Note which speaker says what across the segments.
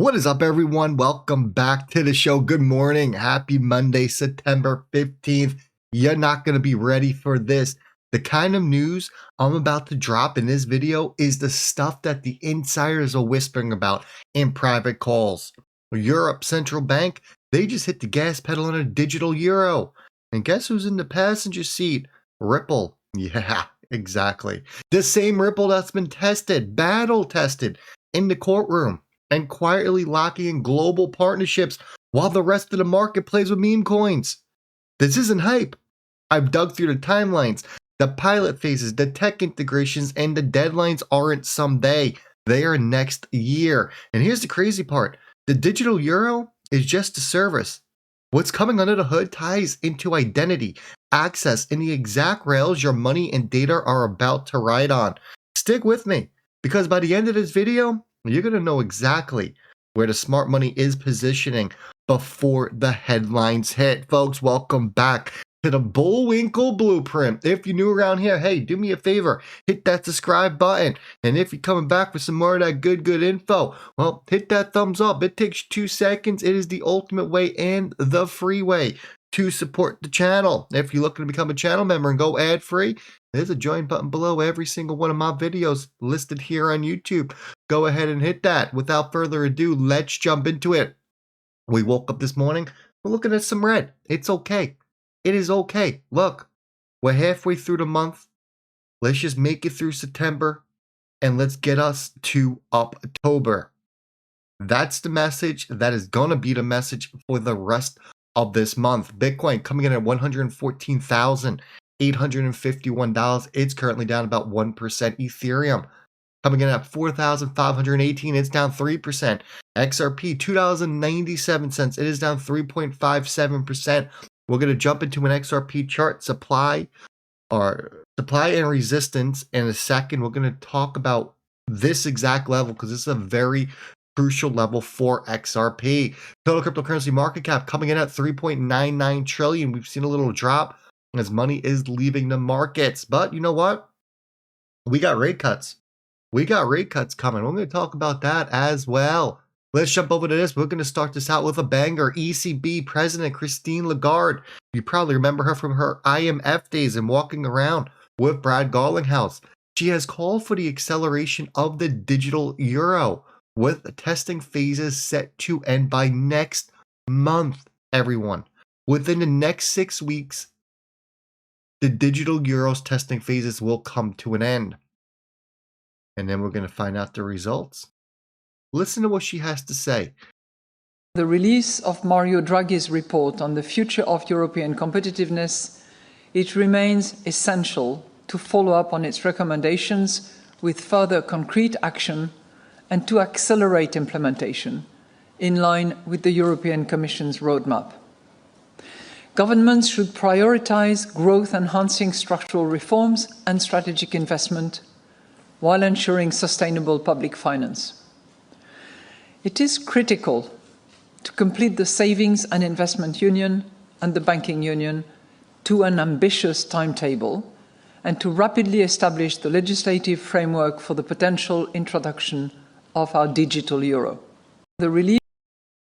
Speaker 1: What is up, everyone? Welcome back to the show. Good morning. Happy Monday, September 15th. You're not going to be ready for this. The kind of news I'm about to drop in this video is the stuff that the insiders are whispering about in private calls. Europe Central Bank, they just hit the gas pedal on a digital euro. And guess who's in the passenger seat? Ripple. Yeah, exactly. The same Ripple that's been tested, battle tested in the courtroom, and quietly locking in global partnerships while the rest of the market plays with meme coins. This isn't hype. I've dug through the timelines, the pilot phases, the tech integrations, and the deadlines aren't someday. They are next year. And here's the crazy part. The digital euro is just a service. What's coming under the hood ties into identity, access, and the exact rails your money and data are about to ride on. Stick with me, because by the end of this video, you're going to know exactly where the smart money is positioning before the headlines hit. Folks, welcome back to the Bullwinkle Blueprint. If you're new around here, hey, do me a favor, hit that subscribe button. And if you're coming back for some more of that good info, well, hit that thumbs up. It takes 2 seconds. It is the ultimate way and the free way to support the channel. If you're looking to become a channel member and go ad-free, there's a join button below every single one of my videos listed here on YouTube. Go ahead and hit that. Without further ado, let's jump into it. We woke up this morning, we're looking at some red. It's okay. It is okay. Look, we're halfway through the month. Let's just make it through September, and let's get us to October. That's the message. That is going to be the message for the rest of this month. Bitcoin coming in at $114,851. It's currently down about 1%. Ethereum coming in at 4,518. It's down 3%. XRP $2.97. It is down 3.57%. We're going to jump into an XRP chart, supply and resistance in a second. We're going to talk about this exact level because this is a very crucial level for XRP. Total cryptocurrency market cap coming in at 3.99 trillion. We've seen a little drop as money is leaving the markets. But you know what? We got rate cuts. We got rate cuts coming. We're going to talk about that as well. Let's jump over to this. We're going to start this out with a banger. ECB President Christine Lagarde. You probably remember her from her IMF days and walking around with Brad Garlinghouse. She has called for the acceleration of the digital euro, with testing phases set to end by next month, everyone. Within the next 6 weeks, the digital euro's testing phases will come to an end. And then we're going to find out the results. Listen to what she has to say.
Speaker 2: The release of Mario Draghi's report on the future of European competitiveness, it remains essential to follow up on its recommendations with further concrete action and to accelerate implementation in line with the European Commission's roadmap. Governments should prioritize growth-enhancing structural reforms and strategic investment while ensuring sustainable public finance. It is critical to complete the Savings and Investment Union and the Banking Union to an ambitious timetable and to rapidly establish the legislative framework for the potential introduction of our digital euro.
Speaker 1: All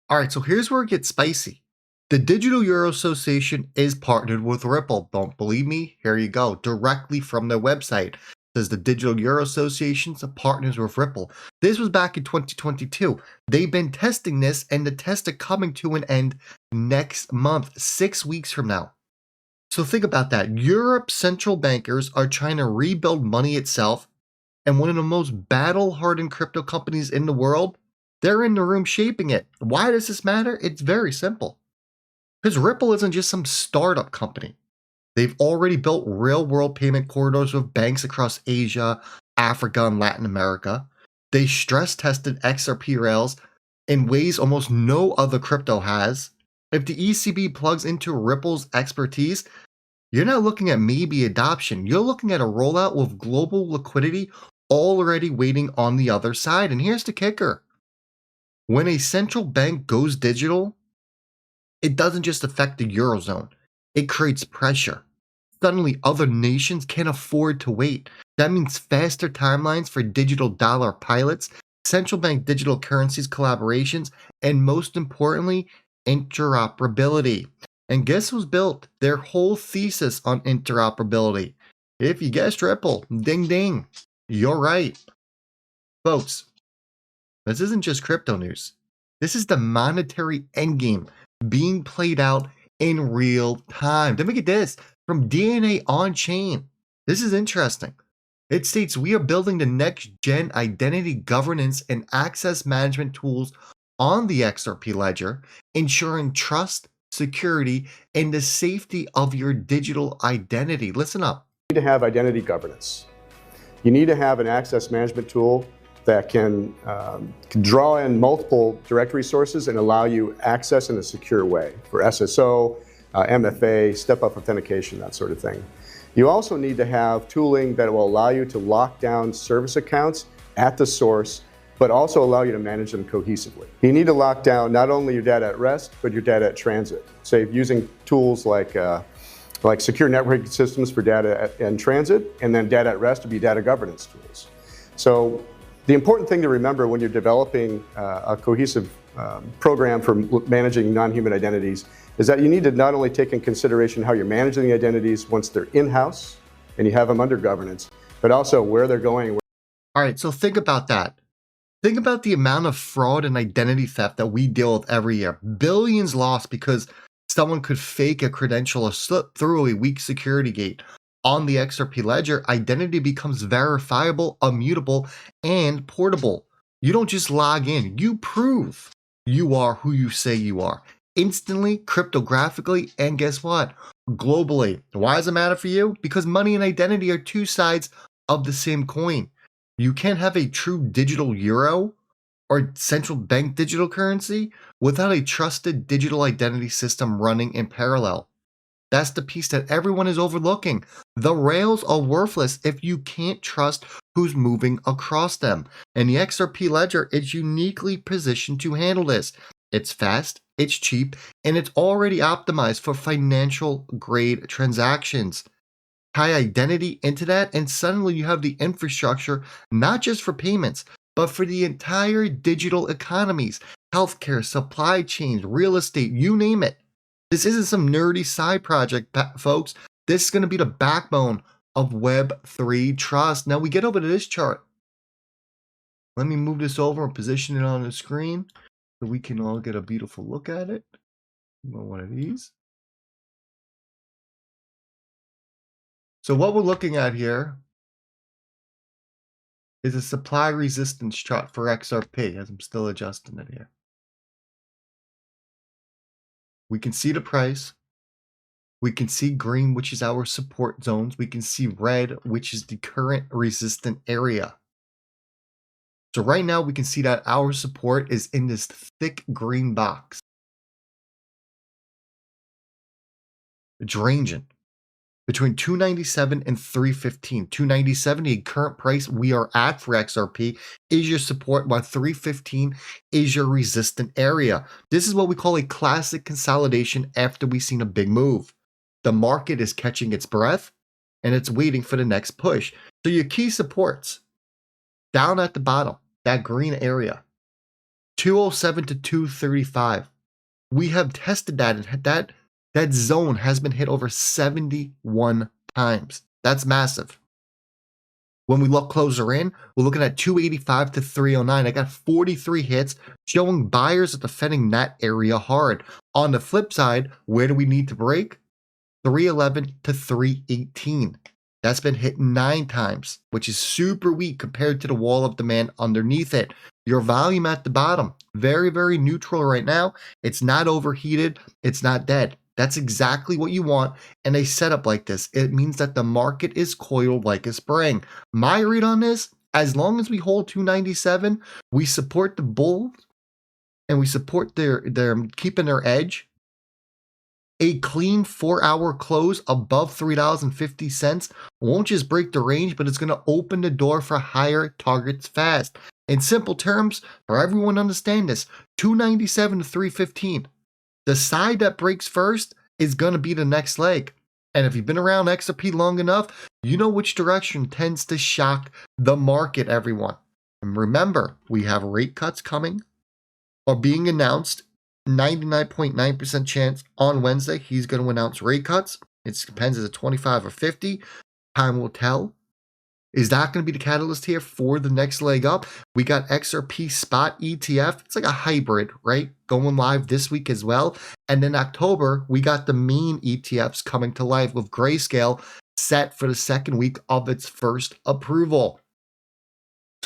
Speaker 1: right, so here's where it gets spicy. The Digital Euro Association is partnered with Ripple. Don't believe me? Here you go, directly from their website. It says the Digital Euro Association partners with Ripple. This was back in 2022. They've been testing this, and the tests are coming to an end next month, 6 weeks from now. So think about that. Europe's central bankers are trying to rebuild money itself, and one of the most battle-hardened crypto companies in the world, they're in the room shaping it. Why does this matter? It's very simple. Because Ripple isn't just some startup company. They've already built real-world payment corridors with banks across Asia, Africa, and Latin America. They stress-tested XRP rails in ways almost no other crypto has. If the ECB plugs into Ripple's expertise, you're not looking at maybe adoption. You're looking at a rollout with global liquidity already waiting on the other side. And here's the kicker. When a central bank goes digital, it doesn't just affect the Eurozone. It creates pressure. Suddenly, other nations can't afford to wait. That means faster timelines for digital dollar pilots, central bank digital currencies collaborations, and most importantly, interoperability. And guess who's built their whole thesis on interoperability? If you guessed Ripple, ding ding, you're right. Folks, this isn't just crypto news. This is the monetary endgame being played out in real time. Then we get this from DNA on chain. This is interesting. It states we are building the next gen identity governance and access management tools on the XRP ledger, ensuring trust, security, and the safety of your digital identity. Listen up.
Speaker 3: You need to have identity governance. You need to have an access management tool that can draw in multiple directory sources and allow you access in a secure way for SSO, MFA, step-up authentication, that sort of thing. You also need to have tooling that will allow you to lock down service accounts at the source, but also allow you to manage them cohesively. You need to lock down not only your data at rest, but your data at transit. Say using tools like secure networking systems for data in transit, and then data at rest to be data governance tools. So the important thing to remember when you're developing a cohesive program for managing non-human identities is that you need to not only take in consideration how you're managing the identities once they're in-house and you have them under governance, but also where they're going.
Speaker 1: All right, so think about that. Think about the amount of fraud and identity theft that we deal with every year. Billions lost because someone could fake a credential or slip through a weak security gate. On the XRP ledger, identity becomes verifiable, immutable, and portable. You don't just log in, you prove you are who you say you are. Instantly, cryptographically, and guess what? Globally. Why does it matter for you? Because money and identity are two sides of the same coin. You can't have a true digital euro or central bank digital currency without a trusted digital identity system running in parallel. That's the piece that everyone is overlooking. The rails are worthless if you can't trust who's moving across them. And the XRP ledger is uniquely positioned to handle this. It's fast, it's cheap, and it's already optimized for financial grade transactions. Tie identity into that, and suddenly you have the infrastructure not just for payments, but for the entire digital economies, healthcare, supply chains, real estate, you name it. This isn't some nerdy side project, folks. This is going to be the backbone of Web3 trust. Now we get over to this chart. Let me move this over and position it on the screen so we can all get a beautiful look at it. One of these. So what we're looking at here is a supply resistance chart for XRP, as I'm still adjusting it here. We can see the price. We can see green, which is our support zones. We can see red, which is the current resistant area. So right now we can see that our support is in this thick green box. It's ranging between 297 and 315. 297, the current price we are at for XRP, is your support, while 315 is your resistant area. This is what we call a classic consolidation after we've seen a big move. The market is catching its breath and it's waiting for the next push. So your key supports down at the bottom, that green area, 207 to 235. We have tested that, and that zone has been hit over 71 times. That's massive. When we look closer in, we're looking at 285 to 309. I got 43 hits showing buyers are defending that area hard. On the flip side, where do we need to break? 311 to 318. That's been hit 9 times, which is super weak compared to the wall of demand underneath it. Your volume at the bottom, very, very neutral right now. It's not overheated. It's not dead. That's exactly what you want in a setup like this. It means that the market is coiled like a spring. My read on this, as long as we hold 297, we support the bulls and we support their keeping their edge. A clean 4-hour close above $3.50 won't just break the range, but it's going to open the door for higher targets fast. In simple terms, for everyone to understand this, 297 to 315. The side that breaks first is going to be the next leg. And if you've been around XRP long enough, you know which direction tends to shock the market, everyone. And remember, we have rate cuts coming or being announced. 99.9% chance on Wednesday he's going to announce rate cuts. It depends, is it 25 or 50? Time will tell. Is that going to be the catalyst here for the next leg up? We got XRP spot ETF. It's like a hybrid, right? Going live this week as well. And in October, we got the main ETFs coming to life with Grayscale set for the second week of its first approval.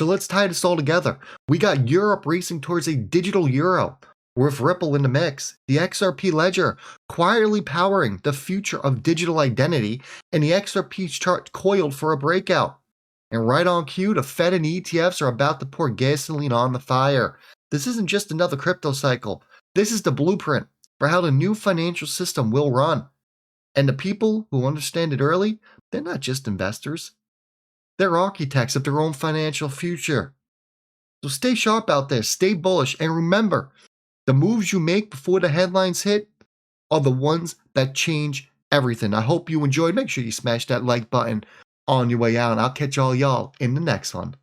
Speaker 1: So let's tie this all together. We got Europe racing towards a digital euro with Ripple in the mix, the XRP ledger quietly powering the future of digital identity, and the XRP chart coiled for a breakout. And right on cue, the Fed and ETFs are about to pour gasoline on the fire. This isn't just another crypto cycle. This is the blueprint for how the new financial system will run. And the people who understand it early, they're not just investors. They're architects of their own financial future. So stay sharp out there, stay bullish, and remember, the moves you make before the headlines hit are the ones that change everything. I hope you enjoyed. Make sure you smash that like button on your way out, and I'll catch all y'all in the next one.